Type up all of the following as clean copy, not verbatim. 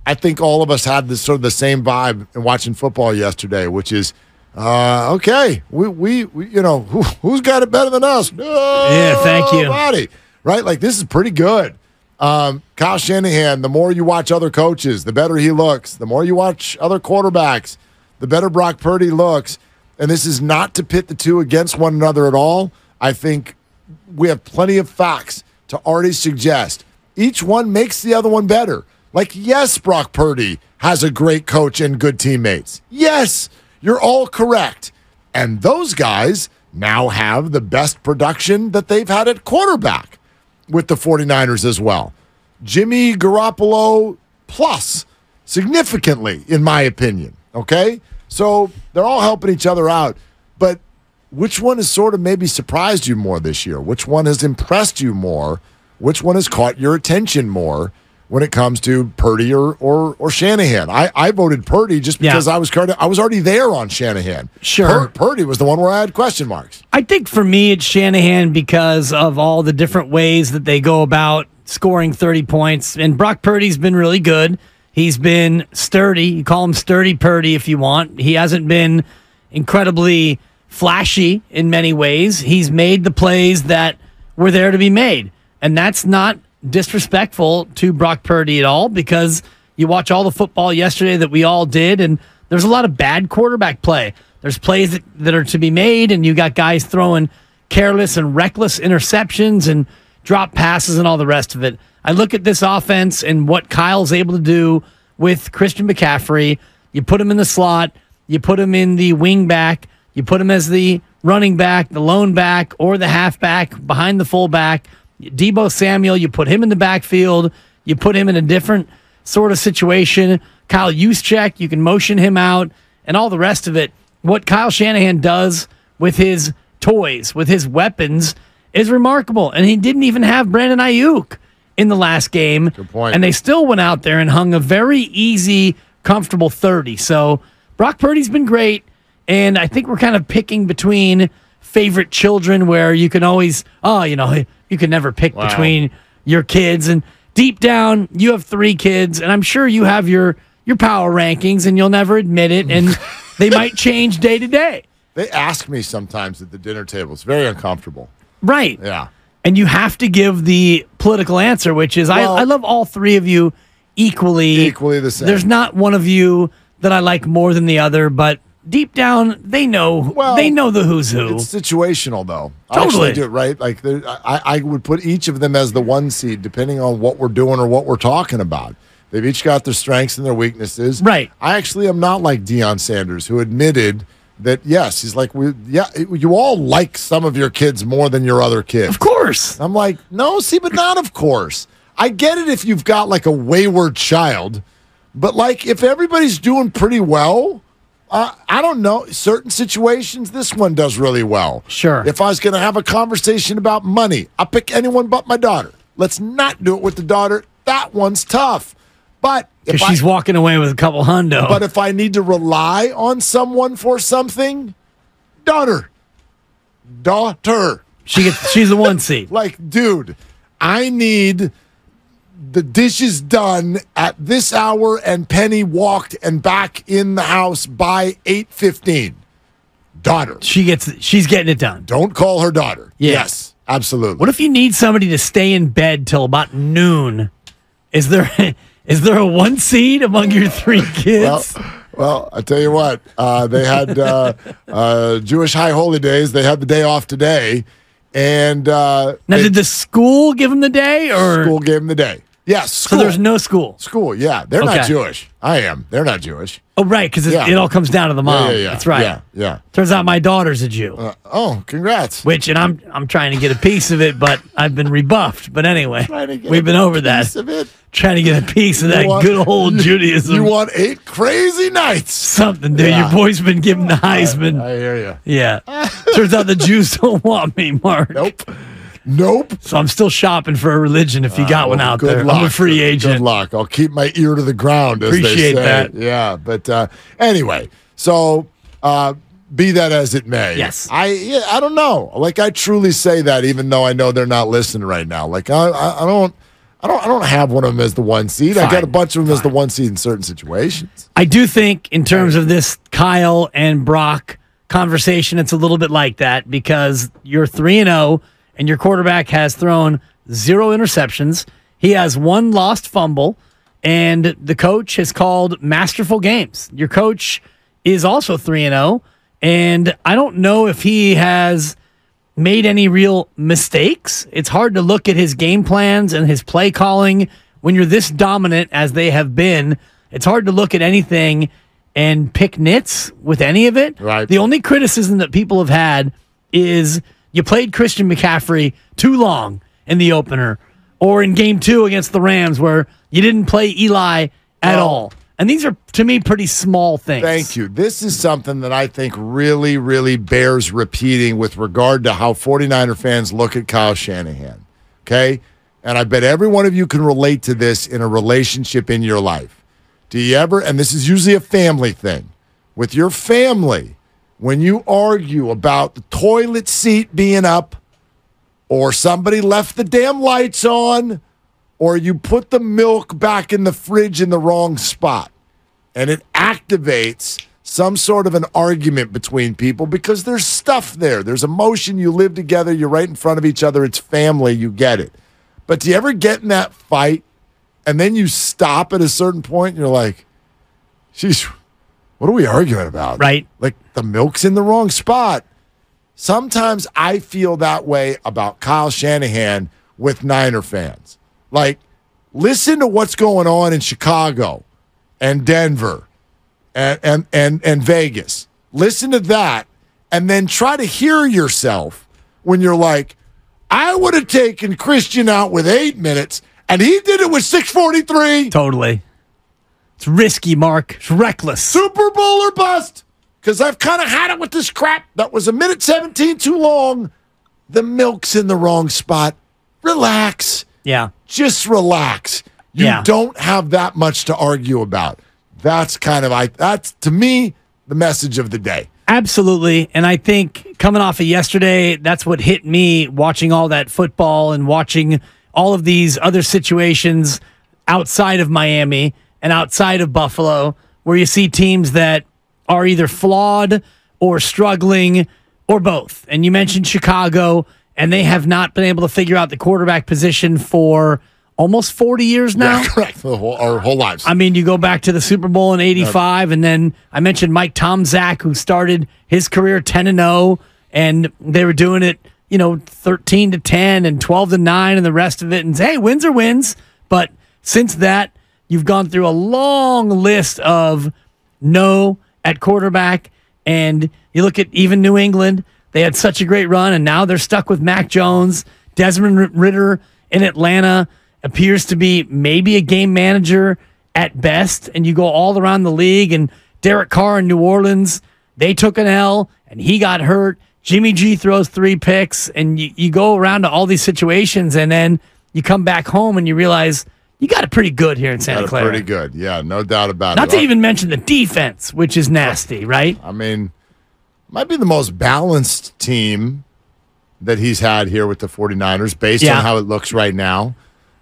I think all of us had this sort of the same vibe in watching football yesterday, which is, okay, we who's got it better than us? Yeah, thank you. Nobody. Right? Like, this is pretty good. Kyle Shanahan, the more you watch other coaches, the better he looks. The more you watch other quarterbacks, the better Brock Purdy looks. And this is not to pit the two against one another at all. I think we have plenty of facts to already suggest each one makes the other one better. Like, yes, Brock Purdy has a great coach and good teammates. Yes, you're all correct. And those guys now have the best production that they've had at quarterback with the 49ers as well. Jimmy Garoppolo plus, significantly, in my opinion. Okay? So they're all helping each other out. But which one has sort of maybe surprised you more this year? Which one has impressed you more? Which one has caught your attention more when it comes to Purdy or Shanahan? I voted Purdy just because I was already there on Shanahan. Sure. Purdy was the one where I had question marks. I think for me it's Shanahan because of all the different ways that they go about scoring 30 points. And Brock Purdy's been really good. He's been sturdy. You call him Sturdy Purdy if you want. He hasn't been incredibly flashy in many ways. He's made the plays that were there to be made. And that's not disrespectful to Brock Purdy at all, because you watch all the football yesterday that we all did, and there's a lot of bad quarterback play. There's plays that are to be made, and you got guys throwing careless and reckless interceptions and drop passes and all the rest of it. I look at this offense and what Kyle's able to do with Christian McCaffrey. You put him in the slot, you put him in the wing back, you put him as the running back, the lone back, or the halfback behind the fullback. Deebo Samuel, you put him in the backfield, you put him in a different sort of situation. Kyle Juszczyk, you can motion him out, and all the rest of it. What Kyle Shanahan does with his toys, with his weapons, is remarkable. And he didn't even have Brandon Ayuk in the last game. Good point. And they still went out there and hung a very easy, comfortable 30. So Brock Purdy's been great, and I think we're kind of picking between favorite children where you can always, you can never pick between your kids. And deep down, you have 3 kids, and I'm sure you have your power rankings, and you'll never admit it, and they might change day to day. They ask me sometimes at the dinner table. It's very uncomfortable. Right. Yeah. And you have to give the political answer, which is I love all 3 of you equally. Equally the same. There's not one of you that I like more than the other, but deep down, they know the who's who. It's situational, though. Totally. I actually do, right? Like, I would put each of them as the 1 seed, depending on what we're doing or what we're talking about. They've each got their strengths and their weaknesses. Right. I actually am not like Deion Sanders, who admitted that, yes, he's like, you all like some of your kids more than your other kids. Of course. I'm like, no, see, but not of course. I get it if you've got, like, a wayward child, but, like, if everybody's doing pretty well, I don't know. Certain situations, this one does really well. Sure. If I was going to have a conversation about money, I'll pick anyone but my daughter. Let's not do it with the daughter. That one's tough. But if she's walking away with a couple hundo. But if I need to rely on someone for something, daughter. She's the 1 seed. Like, dude, I need the dishes done at this hour and Penny walked and back in the house by 8:15. Daughter. She's getting it done. Don't call her daughter. Yeah. Yes, absolutely. What if you need somebody to stay in bed till about noon? Is there a 1 seed among your 3 kids? Well, I tell you what, they had Jewish High Holy Days. They had the day off today. And now, did the school give them the day? Or school gave them the day. Yes. School. So there's no school. School, yeah. They're not Jewish. I am. They're not Jewish. Oh, right, because it all comes down to the mom. Yeah. That's right. Yeah. Turns out my daughter's a Jew. Congrats. And I'm trying to get a piece of it, but I've been rebuffed. But anyway, we've been over that. Piece of it. Trying to get a piece of that good old Judaism. You want 8 crazy nights. Something, dude. Yeah. Your boy's been given the Heisman. I hear you. Yeah. Turns out the Jews don't want me, Mark. Nope. So I'm still shopping for a religion if you got one out there. Luck. I'm a free agent. Good luck. I'll keep my ear to the ground, as Appreciate they say. that. Yeah, but anyway, so be that as it may. Yes. I don't know. Like, I truly say that even though I know they're not listening right now. Like, I I don't have one of them as the 1 seed. Fine. I got a bunch of them as the 1 seed in certain situations. I do think in terms of this Kyle and Brock conversation, it's a little bit like that because you're 3-0 and your quarterback has thrown 0 interceptions. He has 1 lost fumble, and the coach has called masterful games. Your coach is also 3-0, and I don't know if he has made any real mistakes. It's hard to look at his game plans and his play calling when you're this dominant as they have been. It's hard to look at anything and pick nits with any of it. Right. The only criticism that people have had is you played Christian McCaffrey too long in the opener, or in game 2 against the Rams where you didn't play Eli at all. And these are, to me, pretty small things. Thank you. This is something that I think really, really bears repeating with regard to how 49er fans look at Kyle Shanahan. Okay? And I bet every one of you can relate to this in a relationship in your life. Do you ever, and this is usually a family thing, with your family, when you argue about the toilet seat being up, or somebody left the damn lights on, or you put the milk back in the fridge in the wrong spot, and it activates some sort of an argument between people because there's stuff there. There's emotion. You live together. You're right in front of each other. It's family. You get it. But do you ever get in that fight, and then you stop at a certain point, and you're like, geez, what are we arguing about? Right. Like the milk's in the wrong spot. Sometimes I feel that way about Kyle Shanahan with Niner fans. Like, listen to what's going on in Chicago and Denver and Vegas. Listen to that, and then try to hear yourself when you're like, I would have taken Christian out with 8 minutes, and he did it with 6:43. Totally. It's risky, Mark. It's reckless. Super Bowl or bust. Because I've kind of had it with this crap. That was 1:17 too long. The milk's in the wrong spot. Relax. Yeah. Just relax. You don't have that much to argue about. That's that's, to me, the message of the day. Absolutely. And I think coming off of yesterday, that's what hit me watching all that football and watching all of these other situations outside of Miami and outside of Buffalo, where you see teams that are either flawed or struggling or both. And you mentioned Chicago, and they have not been able to figure out the quarterback position for almost 40 years now. Yeah, correct. Our whole lives. I mean, you go back to the Super Bowl in 85, and then I mentioned Mike Tomczak, who started his career 10-0, and they were doing it, 13-10 and 12-9 and the rest of it. And hey, wins are wins. But since that, you've gone through a long list of no at quarterback, and you look at even New England. They had such a great run, and now they're stuck with Mac Jones. Desmond Ridder in Atlanta appears to be maybe a game manager at best, and you go all around the league, and Derek Carr in New Orleans, they took an L, and he got hurt. Jimmy G throws 3 picks, and you go around to all these situations, and then you come back home, and you realize you got it pretty good here in Santa Clara. Pretty good, yeah, no doubt about it. Not to even mention the defense, which is nasty, right? I mean, might be the most balanced team that he's had here with the 49ers based on how it looks right now.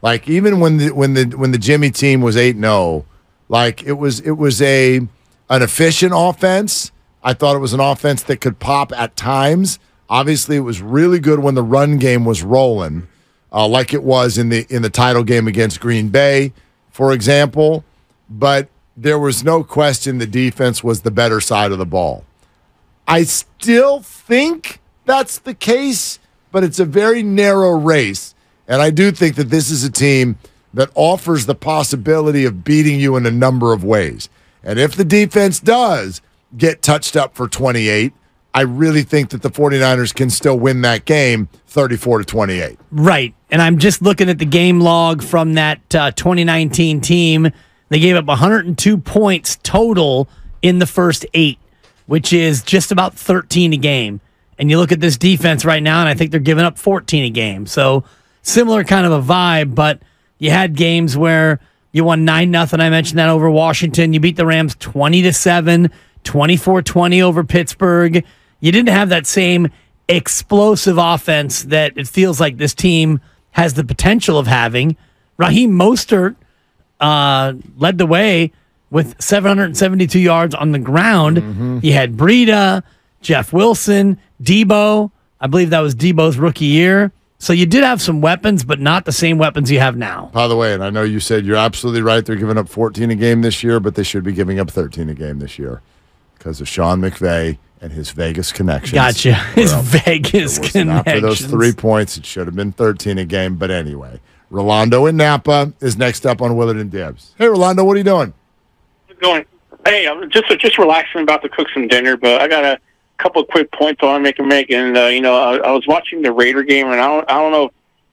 Like, even when the Jimmy team was 8-0, like it was an efficient offense. I thought it was an offense that could pop at times. Obviously, it was really good when the run game was rolling, like it was in the title game against Green Bay, for example. But there was no question the defense was the better side of the ball. I still think that's the case, but it's a very narrow race. And I do think that this is a team that offers the possibility of beating you in a number of ways. And if the defense does get touched up for 28, I really think that the 49ers can still win that game 34-28. Right. And I'm just looking at the game log from that 2019 team. They gave up 102 points total in the first 8, which is just about 13 a game. And you look at this defense right now, and I think they're giving up 14 a game. So similar kind of a vibe, but you had games where you won 9-0. I mentioned that over Washington. You beat the Rams 20-7, 24-20 over Pittsburgh. You didn't have that same explosive offense that it feels like this team has the potential of having. Raheem Mostert led the way with 772 yards on the ground. Mm-hmm. You had Breida, Jeff Wilson, Debo. I believe that was Debo's rookie year. So you did have some weapons, but not the same weapons you have now. By the way, and I know you said you're absolutely right, they're giving up 14 a game this year, but they should be giving up 13 a game this year because of Sean McVay and his Vegas connections. Gotcha. His Vegas connections. After those 3 points, it should have been 13 a game. But anyway, Rolando in Napa is next up on Willard and Dibs. Hey, Rolando, what are you doing? Going. Hey, I'm just relaxing, about to cook some dinner, but I got a couple of quick points I want to make. And I was watching the Raider game, and I don't know if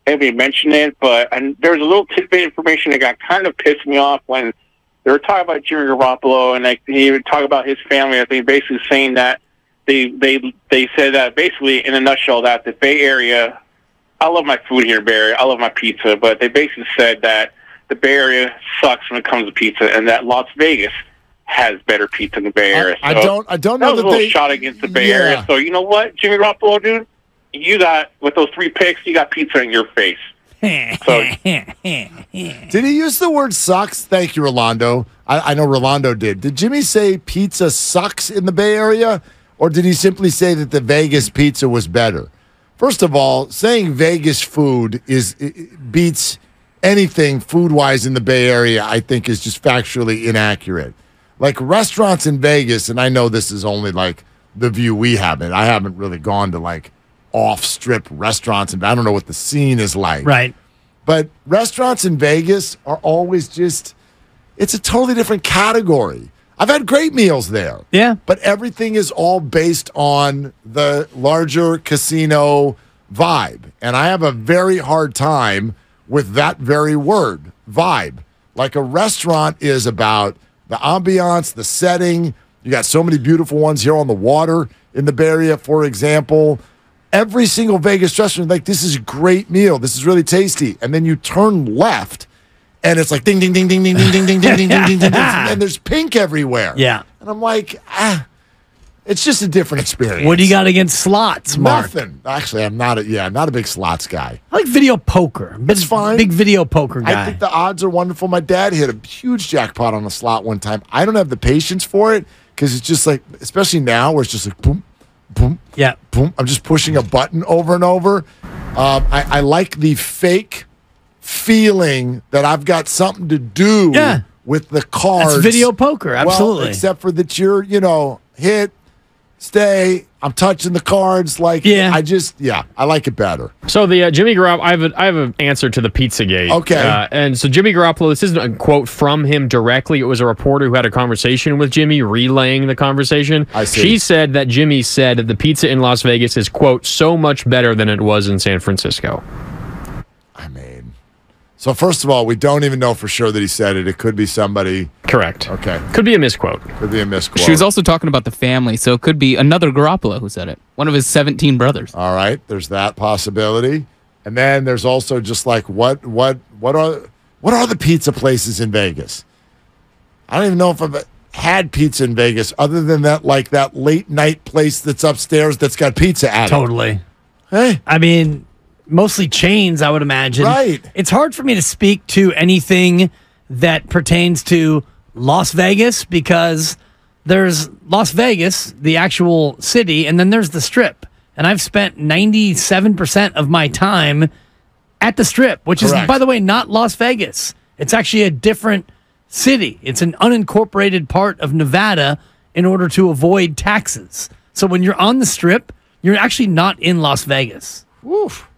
anybody mentioned it, but there was a little tidbit information that got kind of pissed me off when they were talking about Jimmy Garoppolo, and he would talk about his family. I think basically saying that they said that basically in a nutshell that the Bay Area. I love my food here in the Bay Area. I love my pizza, but they basically said that the Bay Area sucks when it comes to pizza, and that Las Vegas has better pizza in the Bay Area. I don't know that was a little shot against the Bay Area. So you know what, Jimmy Garoppolo, dude, you got with those 3 picks, you got pizza in your face. So, did he use the word sucks? Thank you, Rolando. I know Rolando did. Did Jimmy say pizza sucks in the Bay Area, or did he simply say that the Vegas pizza was better? First of all, saying Vegas food beats anything food-wise in the Bay Area, I think, is just factually inaccurate. Like restaurants in Vegas, and I know this is only like the view we have it. I haven't really gone to like off-strip restaurants, and I don't know what the scene is like. Right. But restaurants in Vegas are always just, it's a totally different category. I've had great meals there. Yeah. But everything is all based on the larger casino vibe. And I have a very hard time with that very word, vibe. Like a restaurant is about the ambiance, the setting. You got so many beautiful ones here on the water in the Bay Area, for example. Every single Vegas restaurant, like, this is a great meal. This is really tasty. And then you turn left, and it's like ding, ding, ding, ding, ding, ding, ding, ding, ding, ding, ding, ding, ding, and there's pink everywhere. Yeah. And I'm like, it's just a different experience. What do you got against slots, Mark? Nothing. Actually, I'm not a big slots guy. I like video poker. It's fine. Big video poker guy. I think the odds are wonderful. My dad hit a huge jackpot on a slot one time. I don't have the patience for it because it's just like, especially now where it's just like boom, boom, yeah, boom. I'm just pushing a button over and over. I like the fake feeling that I've got something to do with the cards. That's video poker, absolutely. Well, except for that you're, hit, stay, I'm touching the cards. Like, I like it better. So the Jimmy Garoppolo, I have an answer to the Pizzagate. Okay. And so Jimmy Garoppolo, this isn't a quote from him directly. It was a reporter who had a conversation with Jimmy, relaying the conversation. I see. She said that Jimmy said that the pizza in Las Vegas is, quote, so much better than it was in San Francisco. I mean, so first of all, we don't even know for sure that he said it. It could be somebody. Correct. Okay. Could be a misquote. Could be a misquote. She was also talking about the family, so it could be another Garoppolo who said it. One of his 17 brothers. All right, there's that possibility. And then there's also just like what are the pizza places in Vegas? I don't even know if I've had pizza in Vegas other than that late night place that's upstairs that's got pizza at it. Totally. Hey. I mean, mostly chains, I would imagine. Right. It's hard for me to speak to anything that pertains to Las Vegas because there's Las Vegas, the actual city, and then there's the Strip. And I've spent 97% of my time at the Strip, which is, by the way, not Las Vegas. It's actually a different city. It's an unincorporated part of Nevada in order to avoid taxes. So when you're on the Strip, you're actually not in Las Vegas. Oof.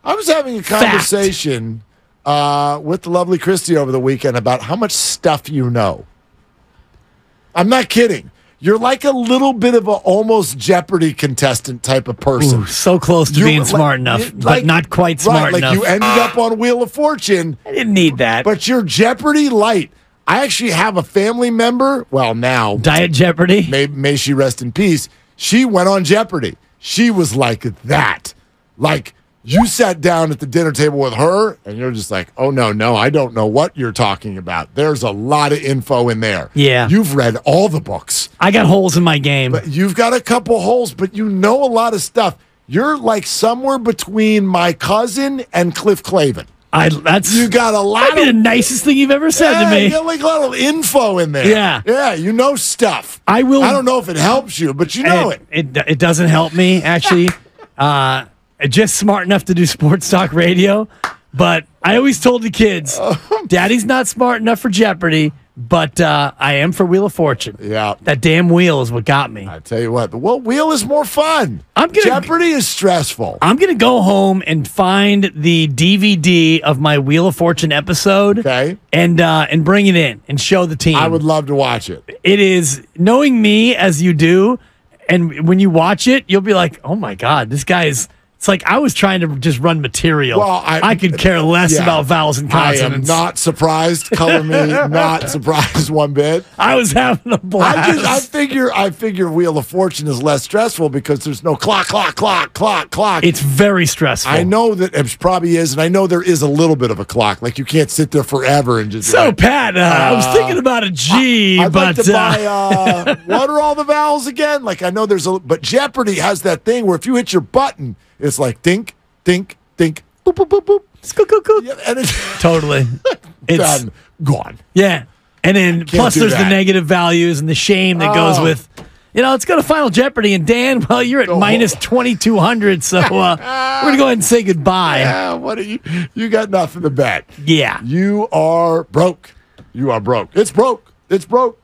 I was having a conversation with the lovely Christy over the weekend about how much stuff you know. I'm not kidding. You're like a little bit of an almost Jeopardy contestant type of person. Ooh, so close to being smart enough, but not quite smart enough. Like you ended up on Wheel of Fortune. I didn't need that. But you're Jeopardy light. I actually have a family member, well, now. Diet Jeopardy? May she rest in peace. She went on Jeopardy. She was like that. Like, you sat down at the dinner table with her, and you're just like, oh, no, I don't know what you're talking about. There's a lot of info in there. Yeah. You've read all the books. I got holes in my game. But you've got a couple holes, but you know a lot of stuff. You're like somewhere between my cousin and Cliff Clavin. You got a lot That'd be the nicest thing you've ever said to me. You got like a little info in there. Yeah. You know stuff. I don't know if it helps you, but you know it. It doesn't help me, actually. Just smart enough to do sports talk radio. But I always told the kids, Daddy's not smart enough for Jeopardy, but I am for Wheel of Fortune. Yeah. That damn wheel is what got me. I tell you what, the wheel is more fun. Jeopardy is stressful. I'm going to go home and find the DVD of my Wheel of Fortune episode. Okay. And bring it in and show the team. I would love to watch it. It is, knowing me as you do, and when you watch it, you'll be like, oh my God, this guy is... It's like I was trying to just run material. Well, I could care less about vowels and consonants. I am not surprised. Color me not surprised one bit. I was having a blast. I figure Wheel of Fortune is less stressful because there's no clock. It's very stressful. I know that it probably is, and I know there is a little bit of a clock. Like you can't sit there forever and just. So Pat, I was thinking about a G, I'd but like to buy. What are all the vowels again? Like I know but Jeopardy has that thing where if you hit your button. It's like dink, dink, dink, boop, boop, boop, boop. Skook. And it's totally. It's done, gone. Yeah. And then plus there's the negative values and the shame that goes with, let's go to Final Jeopardy. And Dan, well, you're at minus 2,200. So we're going to go ahead and say goodbye. Yeah, what are you got nothing to bet. Yeah. You are broke. You are broke. It's broke. It's broke.